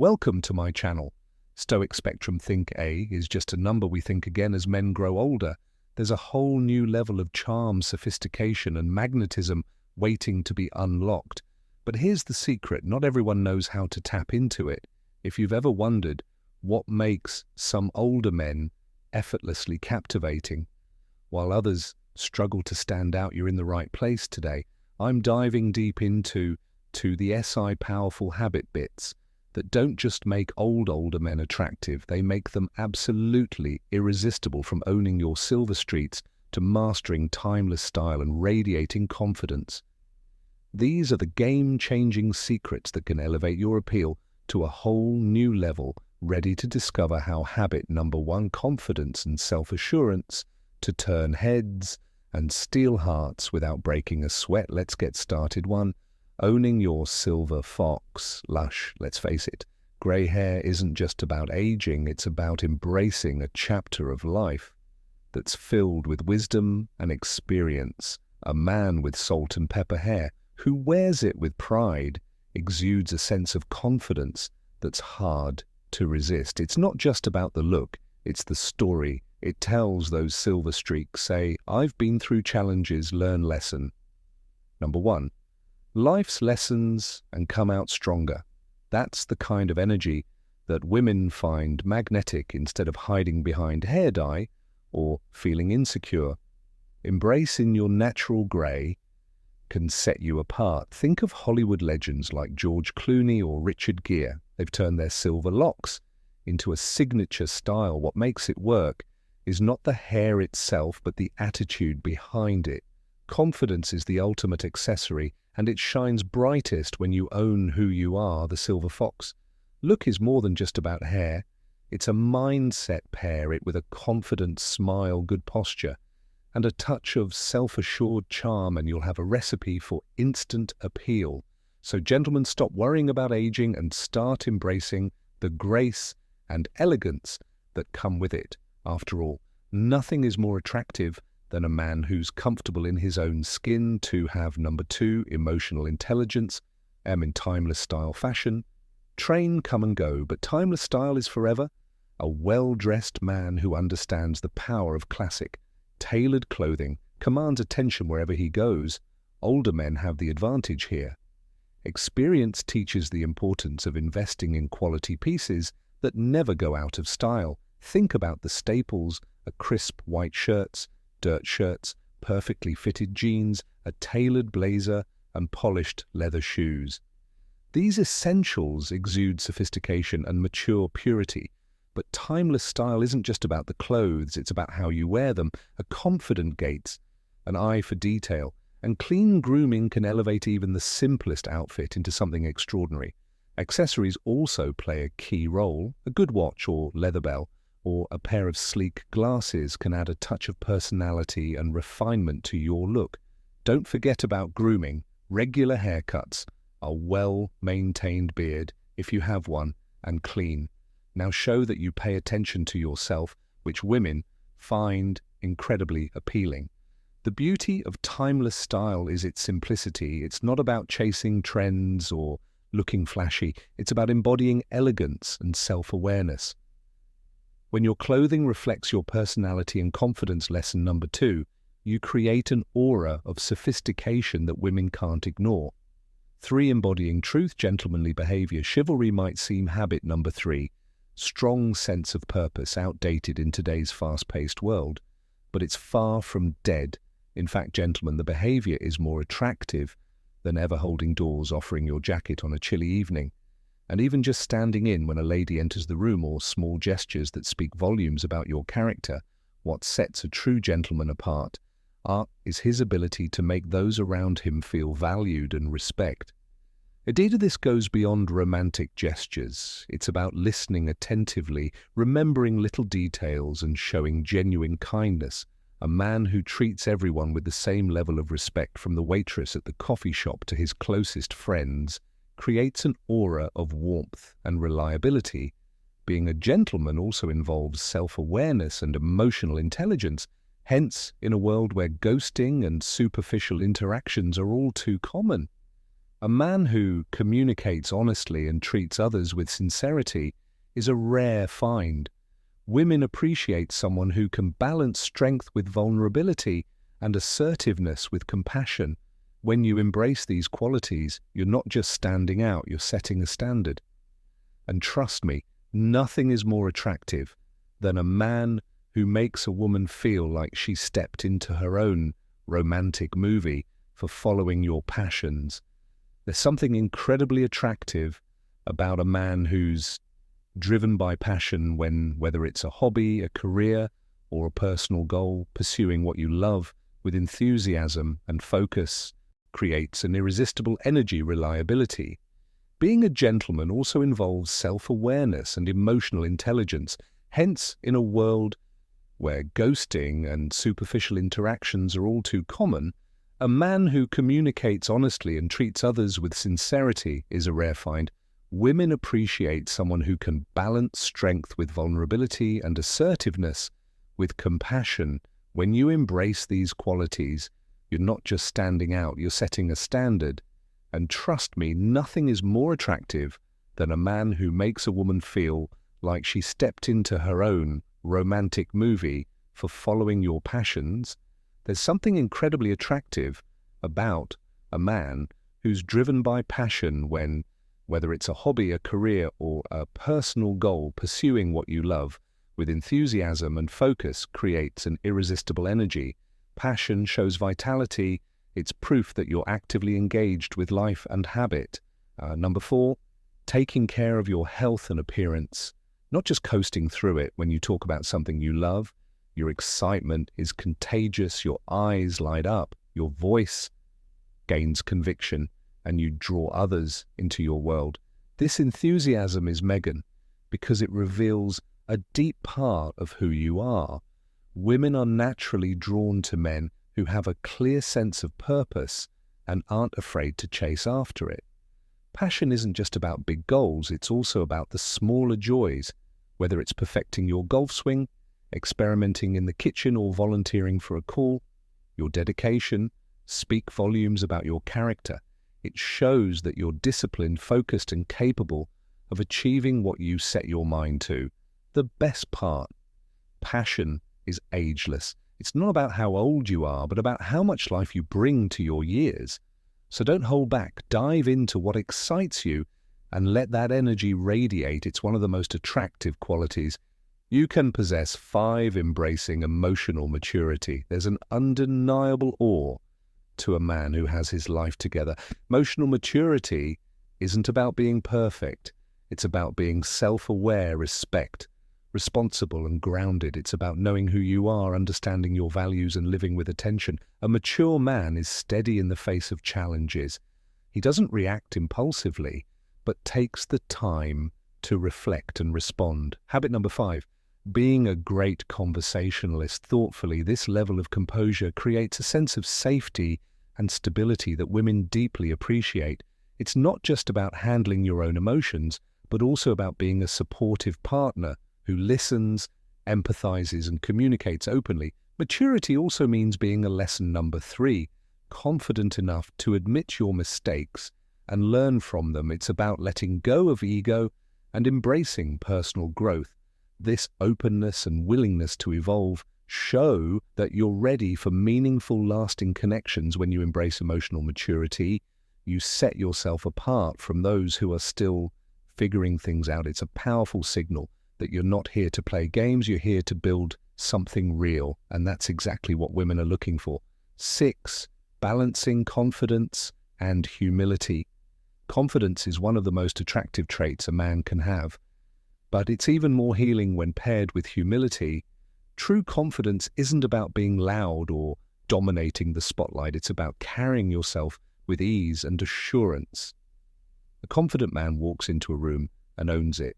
Welcome to my channel. Stoic Spectrum Think A is just a number we think again as men grow older. There's a whole new level of charm, sophistication, and magnetism waiting to be unlocked. But here's the secret, not everyone knows how to tap into it. If you've ever wondered what makes some older men effortlessly captivating, while others struggle to stand out, you're in the right place today. I'm diving deep into the SI powerful habit bits that don't just make older men attractive, they make them absolutely irresistible, from owning your silver streets to mastering timeless style and radiating confidence. These are the game-changing secrets that can elevate your appeal to a whole new level, ready to discover how habit number one, confidence and self-assurance, to turn heads and steal hearts without breaking a sweat. Let's get started. 1. Owning your silver fox. Lush, let's face it, grey hair isn't just about aging, it's about embracing a chapter of life that's filled with wisdom and experience. A man with salt and pepper hair, who wears it with pride, exudes a sense of confidence that's hard to resist. It's not just about the look, it's the story it tells. Those silver streaks say, I've been through challenges, learn lesson. Number 1. Life's lessons and come out stronger. That's the kind of energy that women find magnetic instead of hiding behind hair dye or feeling insecure. Embracing your natural grey can set you apart. Think of Hollywood legends like George Clooney or Richard Gere. They've turned their silver locks into a signature style. What makes it work is not the hair itself, but the attitude behind it. Confidence is the ultimate accessory, and it shines brightest when you own who you are, the silver fox. Look is more than just about hair. It's a mindset. Pair it with a confident smile, good posture, and a touch of self-assured charm, and you'll have a recipe for instant appeal. So gentlemen, stop worrying about aging and start embracing the grace and elegance that come with it. After all, nothing is more attractive than a man who's comfortable in his own skin. To have number 2, emotional intelligence. In timeless style fashion. Train come and go, but timeless style is forever. A well-dressed man who understands the power of classic, tailored clothing commands attention wherever he goes. Older men have the advantage here. Experience teaches the importance of investing in quality pieces that never go out of style. Think about the staples: a crisp white shirts, dirt shirts, perfectly fitted jeans, a tailored blazer, and polished leather shoes. These essentials exude sophistication and mature purity. But timeless style isn't just about the clothes, it's about how you wear them. A confident gait, an eye for detail, and clean grooming can elevate even the simplest outfit into something extraordinary. Accessories also play a key role. A good watch or leather bell, or a pair of sleek glasses can add a touch of personality and refinement to your look. Don't forget about grooming. Regular haircuts, a well-maintained beard, if you have one, and clean. Now show that you pay attention to yourself, which women find incredibly appealing. The beauty of timeless style is its simplicity. It's not about chasing trends or looking flashy. It's about embodying elegance and self-awareness. When your clothing reflects your personality and confidence, lesson number 2, you create an aura of sophistication that women can't ignore. 3. Embodying truth, gentlemanly behavior. Chivalry might seem habit number 3. Strong sense of purpose, outdated in today's fast-paced world. But it's far from dead. In fact, gentlemen, the behavior is more attractive than ever. Holding doors, offering your jacket on a chilly evening, and even just standing in when a lady enters the room, or small gestures that speak volumes about your character. What sets a true gentleman apart is his ability to make those around him feel valued and respect. Indeed, this goes beyond romantic gestures. It's about listening attentively, remembering little details, and showing genuine kindness. A man who treats everyone with the same level of respect, from the waitress at the coffee shop to his closest friends, creates an aura of warmth and reliability. Being a gentleman also involves self-awareness and emotional intelligence. Hence, in a world where ghosting and superficial interactions are all too common, A man who communicates honestly and treats others with sincerity is a rare find. Women appreciate someone who can balance strength with vulnerability and assertiveness with compassion. When you embrace these qualities, you're not just standing out, you're setting a standard. And trust me, nothing is more attractive than a man who makes a woman feel like she stepped into her own romantic movie for following your passions. There's something incredibly attractive about a man who's driven by passion whether it's a hobby, a career, or a personal goal. Pursuing what you love with enthusiasm and focus creates an irresistible energy reliability. Being a gentleman also involves self-awareness and emotional intelligence. Hence, in a world where ghosting and superficial interactions are all too common, a man who communicates honestly and treats others with sincerity is a rare find. Women appreciate someone who can balance strength with vulnerability and assertiveness with compassion. When you embrace these qualities, you're not just standing out, you're setting a standard. And trust me, nothing is more attractive than a man who makes a woman feel like she stepped into her own romantic movie for following your passions. There's something incredibly attractive about a man who's driven by passion whether it's a hobby, a career, or a personal goal. Pursuing what you love with enthusiasm and focus creates an irresistible energy. Passion shows vitality. It's proof that you're actively engaged with life and habit. Number 4, taking care of your health and appearance. Not just coasting through it when you talk about something you love. Your excitement is contagious, your eyes light up, your voice gains conviction, and you draw others into your world. This enthusiasm is Megan because it reveals a deep part of who you are. Women are naturally drawn to men who have a clear sense of purpose and aren't afraid to chase after it. Passion isn't just about big goals, it's also about the smaller joys, whether it's perfecting your golf swing, experimenting in the kitchen, or volunteering for a call. Your dedication speaks volumes about your character. It shows that you're disciplined, focused, and capable of achieving what you set your mind to. The best part, passion is ageless. It's not about how old you are, but about how much life you bring to your years. So don't hold back. Dive into what excites you and let that energy radiate. It's one of the most attractive qualities you can possess. 5, embracing emotional maturity. There's an undeniable awe to a man who has his life together. Emotional maturity isn't about being perfect. It's about being self-aware, responsible and grounded. It's about knowing who you are, understanding your values, and living with attention. A mature man is steady in the face of challenges. He doesn't react impulsively, but takes the time to reflect and respond. Habit number 5, being a great conversationalist thoughtfully. This level of composure creates a sense of safety and stability that women deeply appreciate. It's not just about handling your own emotions, but also about being a supportive partner who listens, empathizes, and communicates openly. Maturity also means being a lesson number 3, confident enough to admit your mistakes and learn from them. It's about letting go of ego and embracing personal growth. This openness and willingness to evolve show that you're ready for meaningful, lasting connections. When you embrace emotional maturity, you set yourself apart from those who are still figuring things out. It's a powerful signal that you're not here to play games, you're here to build something real, and that's exactly what women are looking for. 6, balancing confidence and humility. Confidence is one of the most attractive traits a man can have, but it's even more healing when paired with humility. True confidence isn't about being loud or dominating the spotlight. It's about carrying yourself with ease and assurance. A confident man walks into a room and owns it,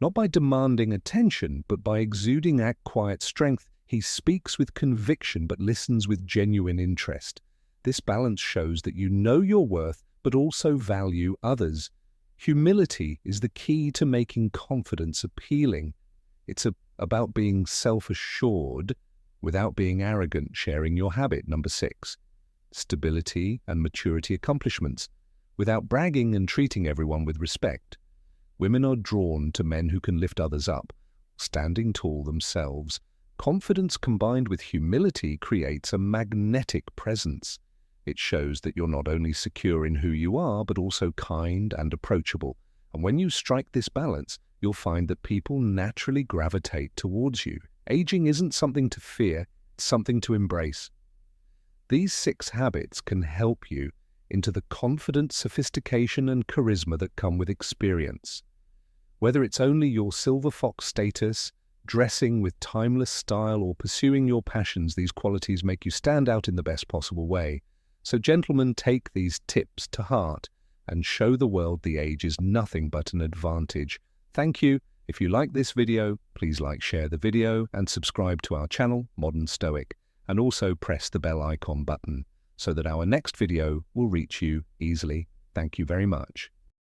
not by demanding attention, but by exuding quiet strength. He speaks with conviction, but listens with genuine interest. This balance shows that you know your worth, but also value others. Humility is the key to making confidence appealing. It's about being self-assured without being arrogant. Sharing your habit. Number 6, stability and maturity accomplishments. without bragging and treating everyone with respect. Women are drawn to men who can lift others up, standing tall themselves. Confidence combined with humility creates a magnetic presence. It shows that you're not only secure in who you are, but also kind and approachable. And when you strike this balance, you'll find that people naturally gravitate towards you. Aging isn't something to fear, it's something to embrace. These 6 habits can help you into the confident sophistication and charisma that come with experience. Whether it's only your silver fox status, dressing with timeless style, or pursuing your passions, these qualities make you stand out in the best possible way. So gentlemen, take these tips to heart and show the world the age is nothing but an advantage. Thank you. If you like this video, please like, share the video, and subscribe to our channel, Modern Stoic, and also press the bell icon button so that our next video will reach you easily. Thank you very much.